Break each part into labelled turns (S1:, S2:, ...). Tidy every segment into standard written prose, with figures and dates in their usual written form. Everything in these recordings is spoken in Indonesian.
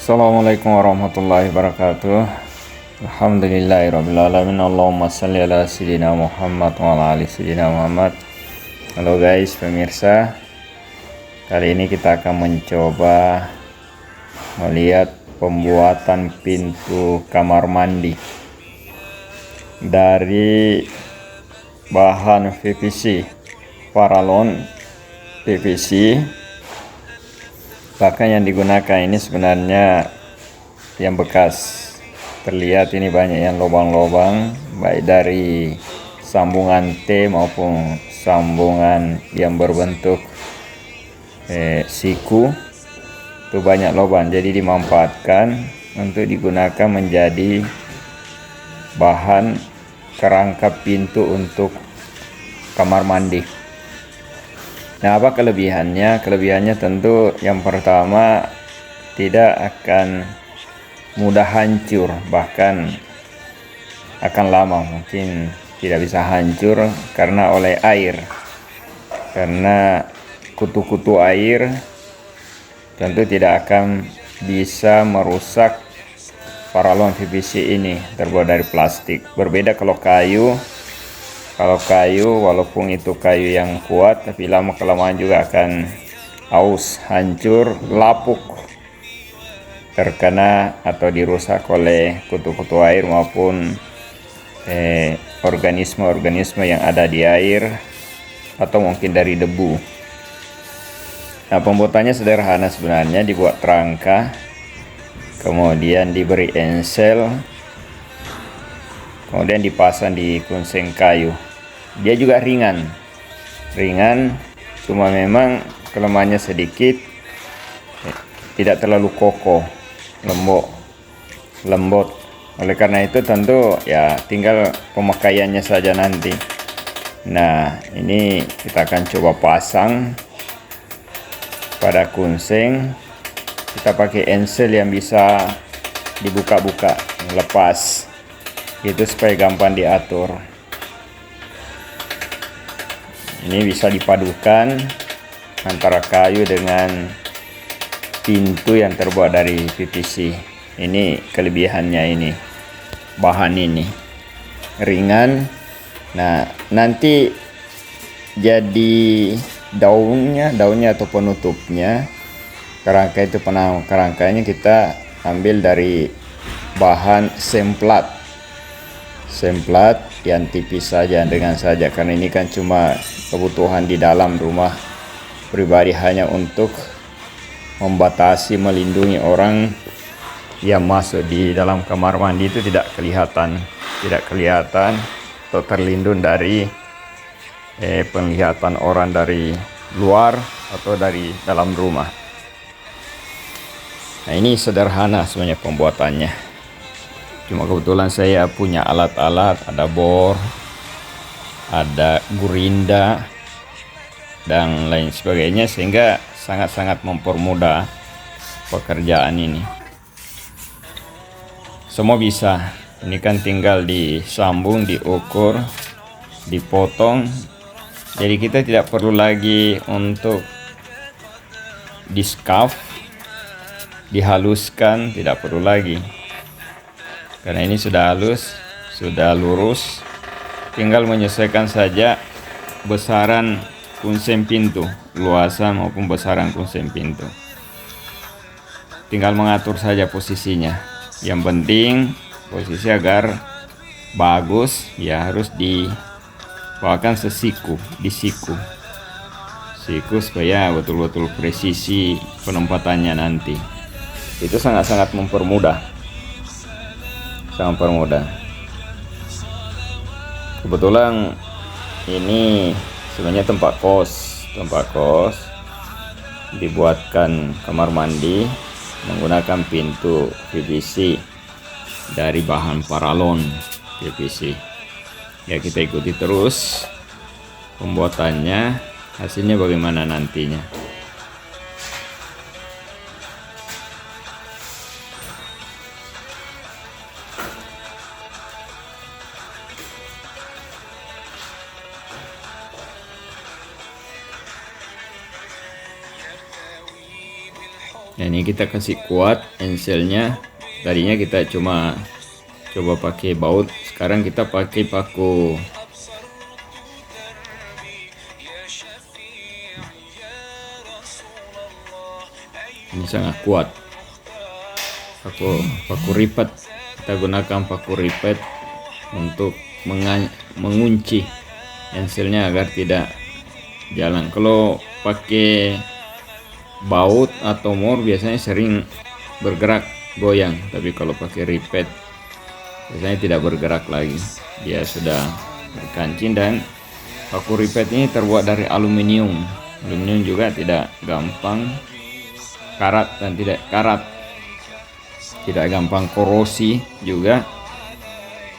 S1: Assalamualaikum warahmatullahi wabarakatuh. Alhamdulillahirrabbilalamin. Allahumma salli ala sayyidina Muhammad wa ala ali sayyidina Muhammad. Halo guys, pemirsa. Kali ini kita akan mencoba melihat pembuatan pintu kamar mandi dari bahan PVC, paralon PVC. Bahkan yang digunakan ini sebenarnya yang bekas. Terlihat ini banyak yang lubang-lubang, baik dari sambungan T maupun sambungan yang berbentuk siku. Itu banyak lubang, jadi dimanfaatkan untuk digunakan menjadi bahan kerangka pintu untuk kamar mandi. Nah, apa kelebihannya? Kelebihannya tentu yang pertama tidak akan mudah hancur, bahkan akan lama, mungkin tidak bisa hancur karena oleh air, karena kutu-kutu air tentu tidak akan bisa merusak paralon PVC ini, terbuat dari plastik. Berbeda kalau kayu. Kalau kayu, walaupun itu kayu yang kuat, tapi lama-kelamaan juga akan aus, hancur, lapuk, terkena atau dirusak oleh kutu-kutu air maupun organisme-organisme yang ada di air atau mungkin dari debu. Nah, pembuatannya sederhana sebenarnya, dibuat rangka, kemudian diberi ensel, kemudian dipasang di kunseng kayu. Dia juga ringan, cuma memang kelemahannya sedikit, tidak terlalu kokoh, lembut. Oleh karena itu tentu ya tinggal pemakaiannya saja nanti. Nah, ini kita akan coba pasang pada kunseng. Kita pakai ensel yang bisa dibuka-buka, lepas, itu supaya gampang diatur. Ini bisa dipadukan antara kayu dengan pintu yang terbuat dari PVC. Ini kelebihannya, ini bahan ini ringan. Nah, nanti jadi daunnya atau penutupnya, kerangka itu, kerangkanya kita ambil dari bahan semplat yang tipis saja, dengan saja, karena ini kan cuma kebutuhan di dalam rumah pribadi, hanya untuk membatasi, melindungi orang yang masuk di dalam kamar mandi itu tidak kelihatan atau terlindung dari penglihatan orang dari luar atau dari dalam rumah. Nah, ini sederhana sebenarnya pembuatannya. Cuma kebetulan saya punya alat-alat, ada bor, ada gurinda, dan lain sebagainya, sehingga sangat-sangat mempermudah pekerjaan ini. Semua bisa. Ini kan tinggal disambung, diukur, dipotong. Jadi kita tidak perlu lagi untuk diskaf, dihaluskan, tidak perlu lagi. Karena ini sudah halus, sudah lurus, tinggal menyesuaikan saja besaran kunseng pintu, luasan maupun besaran kunseng pintu. Tinggal mengatur saja posisinya. Yang penting posisi agar bagus ya harus dibawakan sesiku, disiku supaya betul-betul presisi penempatannya nanti. Itu sangat-sangat mempermudah. Kebetulan ini sebenarnya tempat kos dibuatkan kamar mandi menggunakan pintu PVC dari bahan paralon PVC. Ya, kita ikuti terus pembuatannya, hasilnya bagaimana nantinya. Nah, ini kita kasih kuat enselnya. Tadinya kita cuma coba pakai baut, sekarang kita pakai paku. Ini sangat kuat. Paku ripet. Kita gunakan paku ripet untuk mengunci enselnya agar tidak jalan. Kalau pakai baut atau mor biasanya sering bergerak, goyang, tapi kalau pakai ripet biasanya tidak bergerak lagi, dia sudah berkancing. Dan paku ripet ini terbuat dari aluminium juga tidak gampang karat dan tidak gampang korosi juga.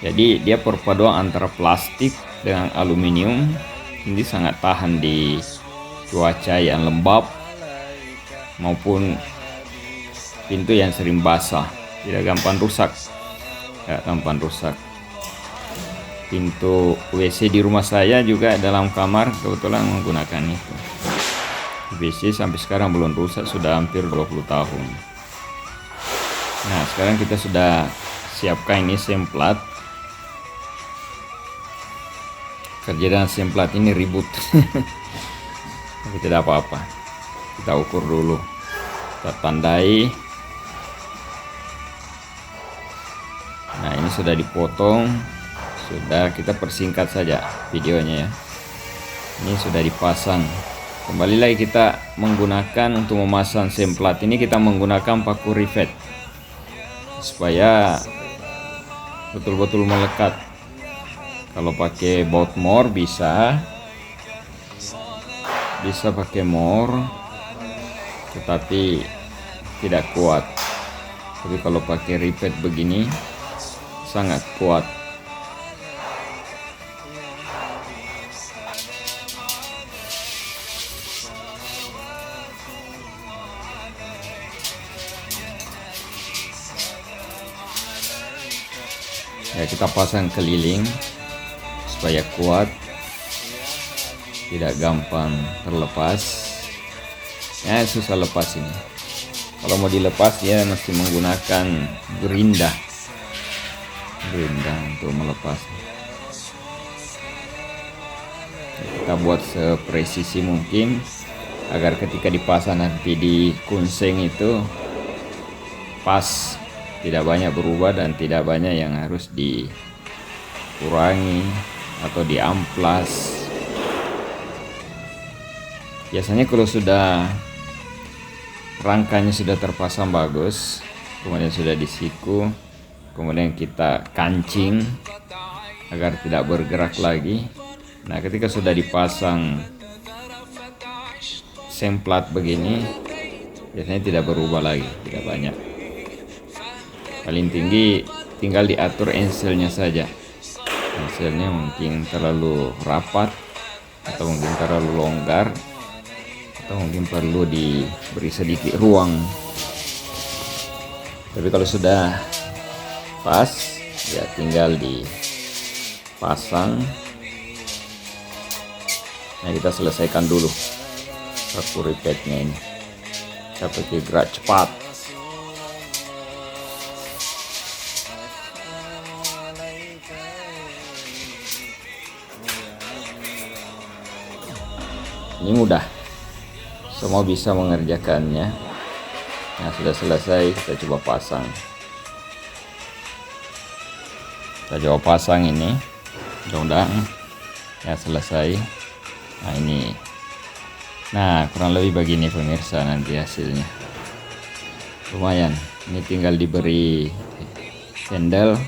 S1: Jadi dia perpaduan antara plastik dengan aluminium, ini sangat tahan di cuaca yang lembab maupun pintu yang sering basah, tidak gampang rusak. Pintu WC di rumah saya juga dalam kamar kebetulan menggunakan itu. WC sampai sekarang belum rusak, sudah hampir 20 tahun. Nah, sekarang kita sudah siapkan ini semplat. Kerja dengan semplat ini ribut. Tapi tidak apa-apa, kita ukur dulu, kita tandai. Nah, ini sudah dipotong, sudah kita persingkat saja videonya ya. Ini sudah dipasang. Kembali lagi kita menggunakan, untuk memasang semplat ini kita menggunakan paku rivet supaya betul-betul melekat. Kalau pakai baut mor bisa pakai mor, tetapi tidak kuat. Tapi kalau pakai rivet begini sangat kuat. Ya, kita pasang keliling supaya kuat, tidak gampang terlepas. Ya, susah lepas ini. Kalau mau dilepas dia mesti menggunakan gerinda untuk melepas. Kita buat sepresisi mungkin agar ketika dipasang nanti di kunseng itu pas, tidak banyak berubah dan tidak banyak yang harus dikurangi atau diamplas. Biasanya kalau sudah rangkanya sudah terpasang bagus, kemudian sudah disiku, kemudian kita kancing agar tidak bergerak lagi. Nah, ketika sudah dipasang semplat begini, biasanya tidak berubah lagi, tidak banyak. Paling tinggi tinggal diatur enselnya saja. Enselnya mungkin terlalu rapat atau mungkin terlalu longgar, atau mungkin perlu diberi sedikit ruang. Tapi kalau sudah pas, ya tinggal dipasang. Nah, kita selesaikan dulu paku ripetnya ini. Kita pakai gerak cepat. Ini mudah, semua bisa mengerjakannya. Nah, sudah selesai, kita coba pasang. Kita coba pasang ini, mudah-mudahan ya selesai. Nah, ini, nah kurang lebih begini pemirsa nanti hasilnya. Lumayan, ini tinggal diberi handle,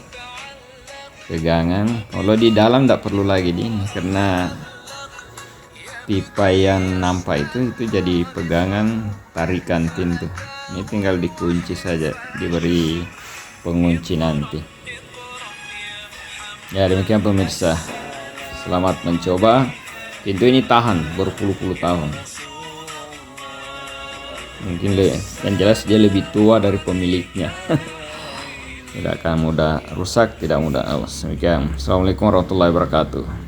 S1: pegangan. Kalau di dalam tidak perlu lagi ini, karena pipa yang nampak itu jadi pegangan tarikan pintu. Ini tinggal dikunci saja, diberi pengunci nanti. Ya, demikian pemirsa, selamat mencoba. Pintu ini tahan berpuluh-puluh tahun. Mungkin yang jelas dia lebih tua dari pemiliknya. Tidak akan mudah rusak, tidak mudah awas. Demikian. Assalamualaikum warahmatullahi wabarakatuh.